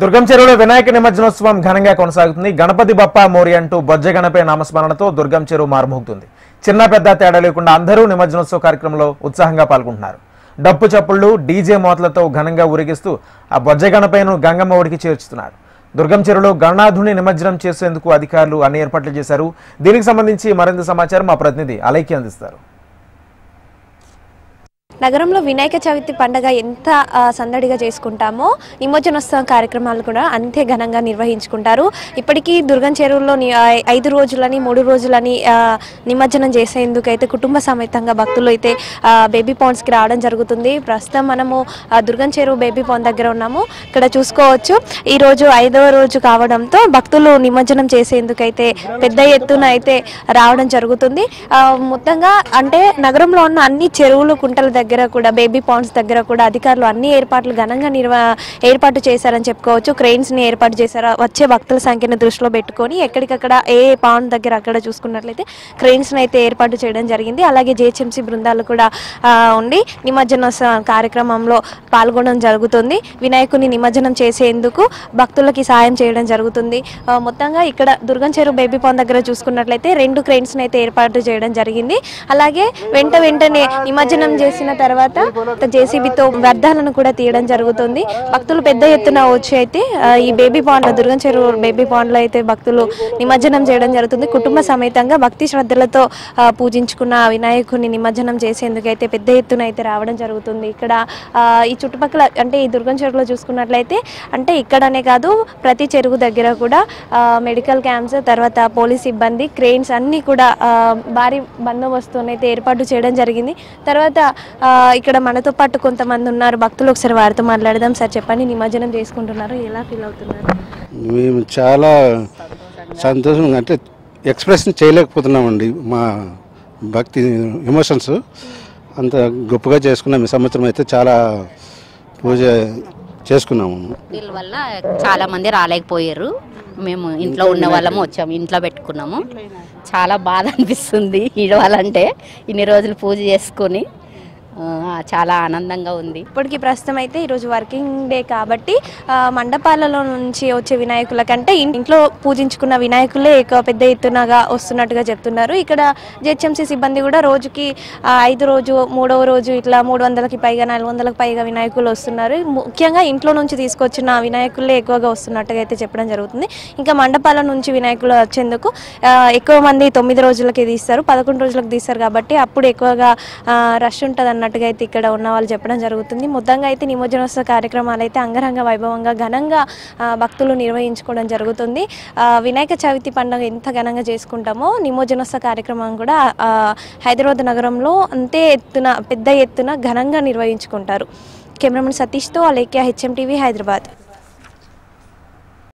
దుర్గం చెరువులో వినాయక నిమజ్జనోత్సవం ఘనంగా కొనసాగుతుంది. గణపతి బప్పా మోరి అంటూ బొజ్జ గణపతి నామస్మరణతో దుర్గం చెరువు మారుమోగుతుంది. చిన్న పెద్ద తేడా లేకుండా అందరూ నిమజ్జనోత్సవ కార్యక్రమంలో ఉత్సాహంగా పాల్గొంటున్నారు. డప్పు చప్పుళ్లు డీజే మోతలతో ఘనంగా ఊరేగిస్తూ ఆ బొజ్జ గణపయ్యను గంగమ్మ ఒడికి చేర్చుతున్నారు. దుర్గం చెరువులో గణనాథుని నిమజ్జనం చేసేందుకు అధికారులు అన్ని ఏర్పాట్లు చేశారు. దీనికి సంబంధించి మరింత సమాచారం మా ప్రతినిధి అలైకి అందిస్తారు. నగరంలో వినాయక చవితి పండుగ ఎంత సందడిగా చేసుకుంటామో నిమజ్జనోత్సవ కార్యక్రమాలు కూడా అంతే ఘనంగా నిర్వహించుకుంటారు. ఇప్పటికీ దుర్గం చెరువులో 5 రోజులని 3 రోజులని నిమజ్జనం చేసేందుకైతే కుటుంబ సమేతంగా భక్తులు అయితే బేబీ పాండ్స్కి రావడం జరుగుతుంది. ప్రస్తుతం మనము దుర్గం చెరువు బేబీ పాండ్ దగ్గర ఉన్నాము. ఇక్కడ చూసుకోవచ్చు, ఈరోజు 5వ రోజు కావడంతో భక్తులు నిమజ్జనం చేసేందుకైతే పెద్ద ఎత్తున అయితే రావడం జరుగుతుంది. మొత్తంగా అంటే నగరంలో ఉన్న అన్ని చెరువులు కుంటల దగ్గర కూడా బేబీ పాండ్స్ దగ్గర కూడా అధికారులు అన్ని ఏర్పాట్లు ఘనంగా ఏర్పాటు చేశారని చెప్పుకోవచ్చు. క్రెయిన్స్ ని ఏర్పాటు చేశారు. వచ్చే భక్తుల సంఖ్యను దృష్టిలో పెట్టుకొని ఎక్కడికక్కడ ఏ పాండ్ దగ్గర అక్కడ చూసుకున్నట్లయితే క్రెయిన్స్ ని అయితే ఏర్పాటు చేయడం జరిగింది. అలాగే జేహెచ్ఎంసీ బృందాలు కూడా ఉండి నిమజ్జనోత్సవ కార్యక్రమంలో పాల్గొనడం జరుగుతుంది. వినాయకుని నిమజ్జనం చేసేందుకు భక్తులకి సాయం చేయడం జరుగుతుంది. మొత్తంగా ఇక్కడ దుర్గం చెరువు బేబీ పాండ్ దగ్గర చూసుకున్నట్లయితే 2 క్రెయిన్స్ ని అయితే ఏర్పాటు చేయడం జరిగింది. అలాగే వెంటనే నిమజ్జనం చేసిన తర్వాత జేసీబీతో వ్యర్థాలను కూడా తీయడం జరుగుతుంది. భక్తులు పెద్ద ఎత్తున వచ్చి అయితే ఈ బేబీ పాండ్ దుర్గం చెరువు బేబీ పాండ్ లో అయితే భక్తులు నిమజ్జనం చేయడం జరుగుతుంది. కుటుంబ సమేతంగా భక్తి శ్రద్ధలతో పూజించుకున్న వినాయకుని నిమజ్జనం చేసేందుకు అయితే పెద్ద ఎత్తున అయితే రావడం జరుగుతుంది. ఇక్కడ ఈ చుట్టుపక్కల అంటే ఈ దుర్గం చెరువులో చూసుకున్నట్లయితే అంటే ఇక్కడనే కాదు ప్రతి చెరువు దగ్గర కూడా మెడికల్ క్యాంప్స్, తర్వాత పోలీస్ సిబ్బంది, క్రెయిన్స్ అన్ని కూడా భారీ బందోబస్తును అయితే ఏర్పాటు చేయడం జరిగింది. తర్వాత ఇక్కడ మనతో పాటు కొంతమంది ఉన్నారు భక్తులు. ఒకసారి వారితో మాట్లాడదాం. సార్ చెప్పండి, నిమజ్జనం చేసుకుంటున్నారు, ఎలా ఫీల్ అవుతున్నారు? మేము చాలా సంతోషంగా అంటే ఎక్స్ప్రెషన్ చేయలేకపోతున్నామండి. మా భక్తి ఎమోషన్స్ అంత గొప్పగా చేసుకున్నాం. ఈ సంవత్సరం అయితే చాలా పూజ చేసుకున్నాము. వీళ్ళ వల్ల చాలా మంది రాలేకపోయారు. మేము ఇంట్లో ఉన్న వాళ్ళము వచ్చాము, ఇంట్లో పెట్టుకున్నాము. చాలా బాధ అనిపిస్తుంది ఈడవాలంటే. ఇన్ని రోజులు పూజ చేసుకొని చాలా ఆనందంగా ఉంది. ఇప్పటికీ ప్రస్తుతం అయితే ఈరోజు వర్కింగ్ డే కాబట్టి మండపాలలో నుంచి వచ్చే వినాయకుల కంటే ఇంట్లో పూజించుకున్న వినాయకులే ఎక్కువ పెద్ద ఎత్తునగా వస్తున్నట్టుగా చెప్తున్నారు. ఇక్కడ జేహెచ్ఎంసీ సిబ్బంది కూడా రోజుకి 5 రోజు 3వ రోజు ఇట్లా 300కి పైగా 400కి పైగా వినాయకులు వస్తున్నారు. ముఖ్యంగా ఇంట్లో నుంచి తీసుకొచ్చిన వినాయకులే ఎక్కువగా వస్తున్నట్టుగా అయితే చెప్పడం జరుగుతుంది. ఇంకా మండపాల నుంచి వినాయకులు వచ్చేందుకు ఎక్కువ మంది 9 రోజులకి తీస్తారు, 11 రోజులకు తీస్తారు కాబట్టి అప్పుడు ఎక్కువగా రష్ ఉంటుంది అన్నట్టుగా అయితే ఇక్కడ ఉన్న వాళ్ళు చెప్పడం జరుగుతుంది. మొత్తంగా అయితే నిమజ్జనోత్సవ కార్యక్రమాలు అయితే అంగరంగ వైభవంగా ఘనంగా భక్తులు నిర్వహించుకోవడం జరుగుతుంది. వినాయక చవితి పండుగ ఎంత ఘనంగా చేసుకుంటామో నిమజ్జనోత్సవ కార్యక్రమం కూడా హైదరాబాద్ నగరంలో అంతే పెద్ద ఎత్తున ఘనంగా నిర్వహించుకుంటారు. కెమెరామెన్ సతీష్తో అలేఖ్య, హెచ్ఎం టీవీ, హైదరాబాద్.